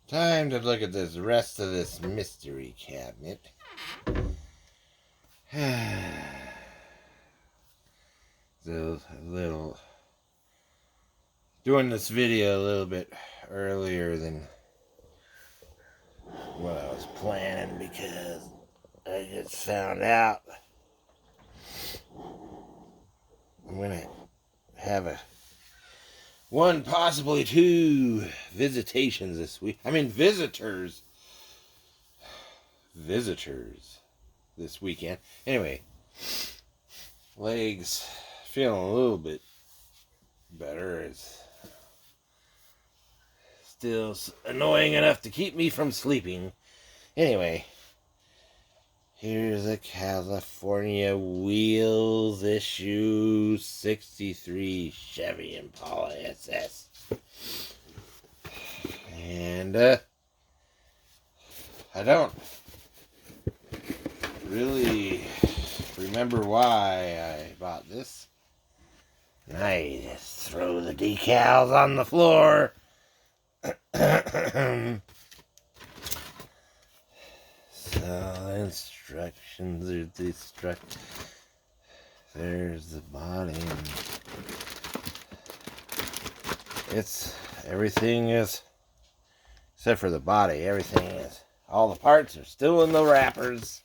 Time to look at this rest of this mystery cabinet. So a little doing this video a little bit earlier than what I was planning because I just found out I'm gonna have one, possibly two visitations this week. I mean visitors this weekend. Anyway, legs feeling a little bit better. It's still annoying enough to keep me from sleeping. Anyway, here's a California Wheels issue 63 Chevy Impala SS. And I don't really remember why I bought this. I just throw the decals on the floor. So instructions are there's the body. It's everything is except for the body. Everything is, all the parts are still in the wrappers.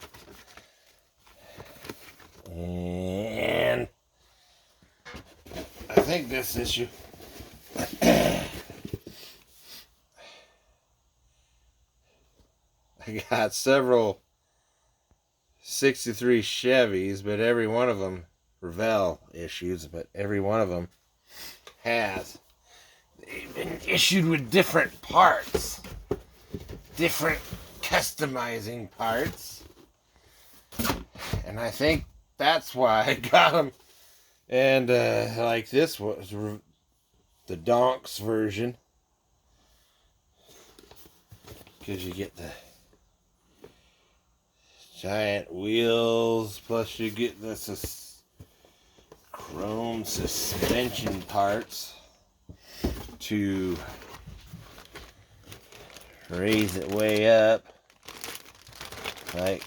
And I think this issue I got several 63 Chevys, but every one of them, Revell issues, but every one of them they've been issued with different parts, different customizing parts, and I think that's why I got them. And like this was the Donks version, because you get the giant wheels, plus you get this chrome suspension parts to raise it way up, like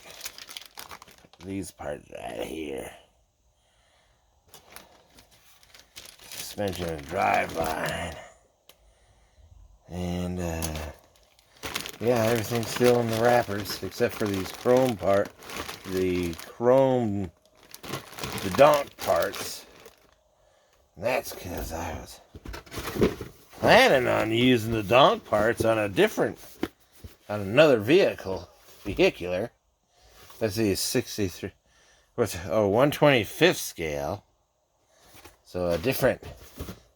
these parts right here. Suspension and driveline. And yeah, everything's still in the wrappers except for these chrome the donk parts. And that's because I was planning on using the donk parts on another vehicular. Let's see, 63, 125th scale. So a different,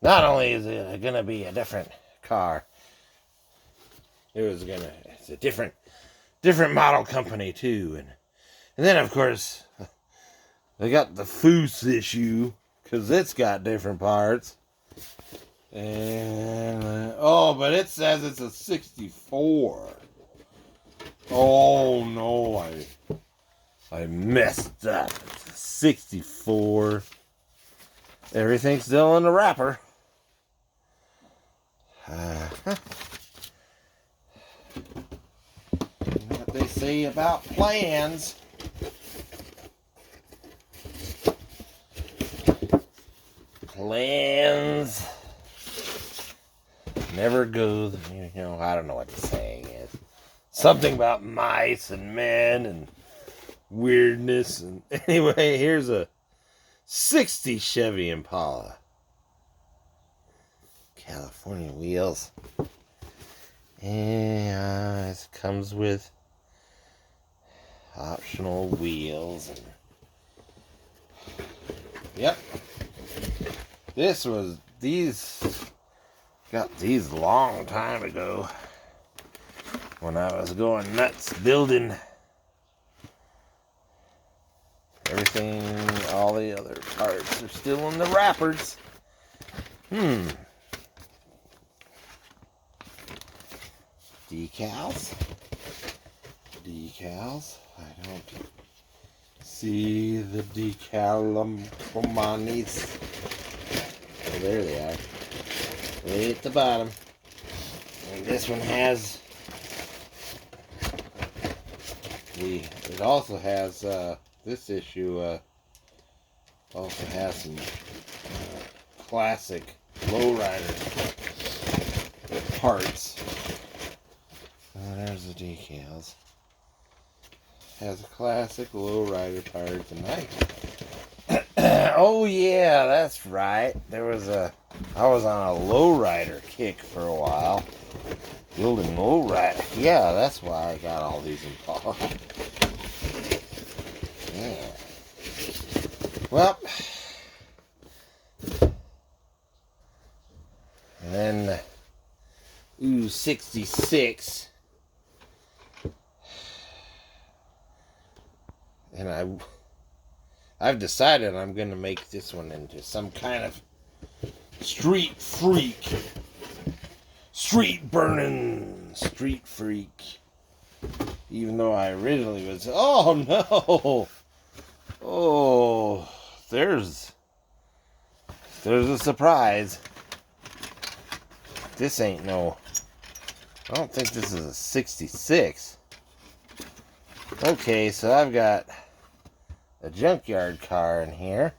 not only is it going to be a different car, it's a different model company too. And then of course, they got the Foose issue, because it's got different parts. And, but it says it's a 64. Oh no, I messed up. It's a 64. Everything's still in the wrapper. What they say about plans. Plans never go, I don't know what the saying is. Something about mice and men and weirdness. And anyway, here's a 60 Chevy Impala. California Wheels. And it comes with optional wheels. And yep. Got these a long time ago when I was going nuts building everything. All the other parts are still in the wrappers. Decals. I don't see the decalamanis. Oh, there they are. Way at the bottom. And this one has It also has this issue also has some classic Lowrider parts. Oh, there's the decals. Has a classic Lowrider parts, and oh yeah, that's right. I was on a Lowrider kick for a while. Building Lowrider. Yeah, that's why I got all these involved. Yeah. Well, and then ooh, 66. And I've decided I'm going to make this one into some kind of street freak. Street burning street freak. Even though I originally was, oh no! Oh, there's a surprise. This ain't no, I don't think this is a 66. Okay, so I've got a junkyard car in here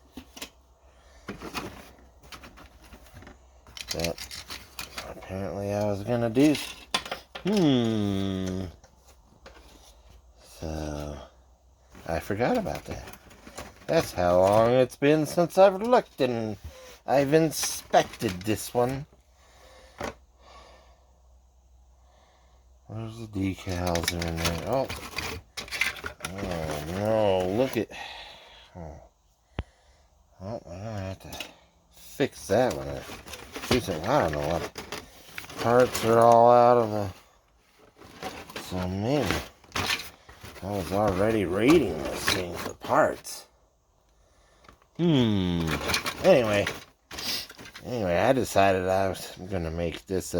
that apparently I was gonna do. So I forgot about that. That's how long it's been since I've looked and I've inspected this one. Where's the decals are in there? Oh no, look at, oh, I'm gonna have to fix that one. I don't know what parts are all out of the, so maybe I was already rating this thing for parts. Anyway, I decided I was gonna make this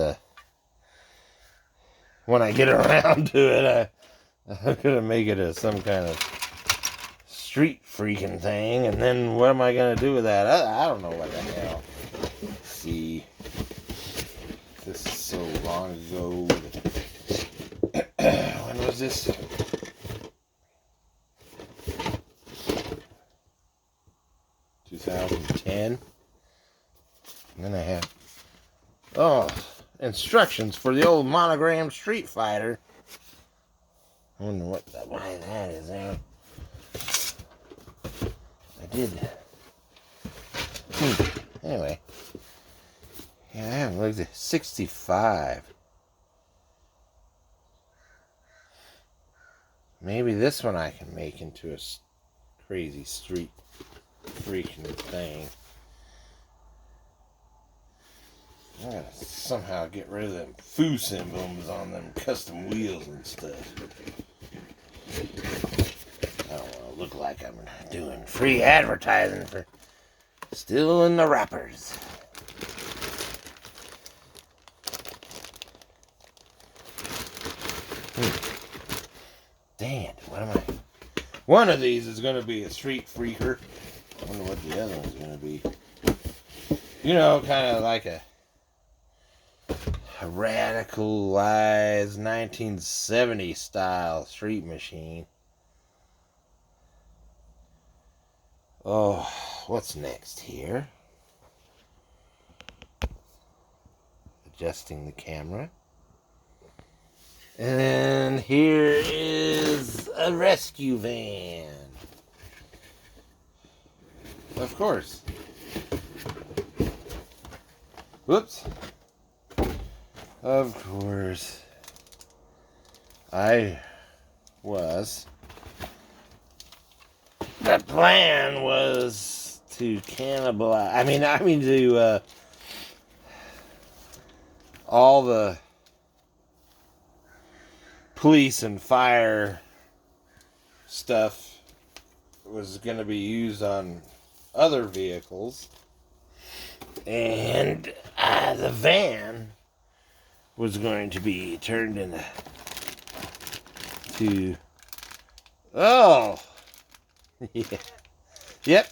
when I get around to it, I'm gonna make it some kind of street freaking thing, and then what am I gonna do with that? I don't know what the hell. Let's see, this is so long ago. When was this? 2010. And then I have instructions for the old monogram Street Fighter. I wonder why that is there. I did. Anyway. Yeah, I haven't looked at 65. Maybe this one I can make into a crazy street freaking thing. I gotta somehow get rid of them foo symbols on them custom wheels and stuff. I don't want to look like I'm doing free advertising for Still in the Wrappers. Damn, what am I? One of these is going to be a street freaker. I wonder what the other one's going to be. You know, kind of like a radicalized 1970 style street machine. Oh, what's next here? Adjusting the camera. And here is a rescue van. Of course. Whoops. Of course. The plan was to cannibalize. I mean to all the police and fire stuff was going to be used on other vehicles, and the van was going to be turned into yeah. Yep,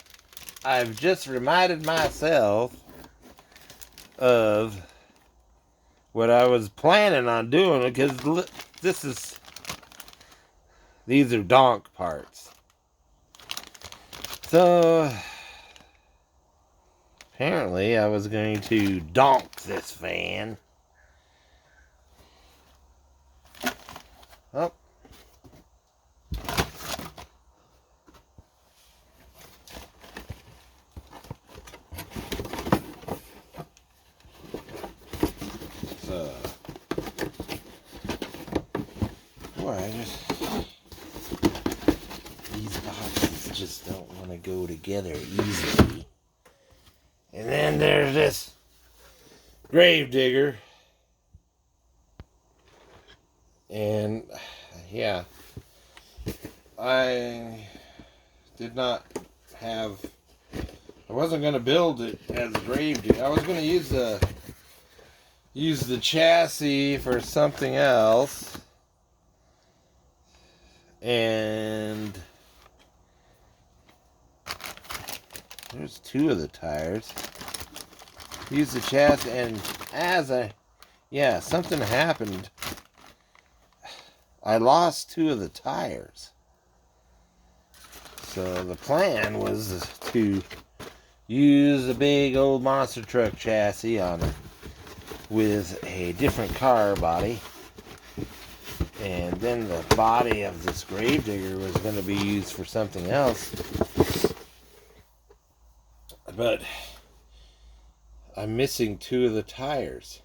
I've just reminded myself of what I was planning on doing, because this These are donk parts. So, apparently I was going to donk this van. Oh. So, boy, these boxes just don't want to go together easily. And then there's this gravedigger. And, yeah, I did not have... I wasn't going to build it as a gravedigger. I was going to use the chassis for something else. And there's two of the tires. Use the chassis, and something happened. I lost two of the tires. So the plan was to use a big old monster truck chassis on it with a different car body. And then the body of this gravedigger was going to be used for something else. But I'm missing two of the tires.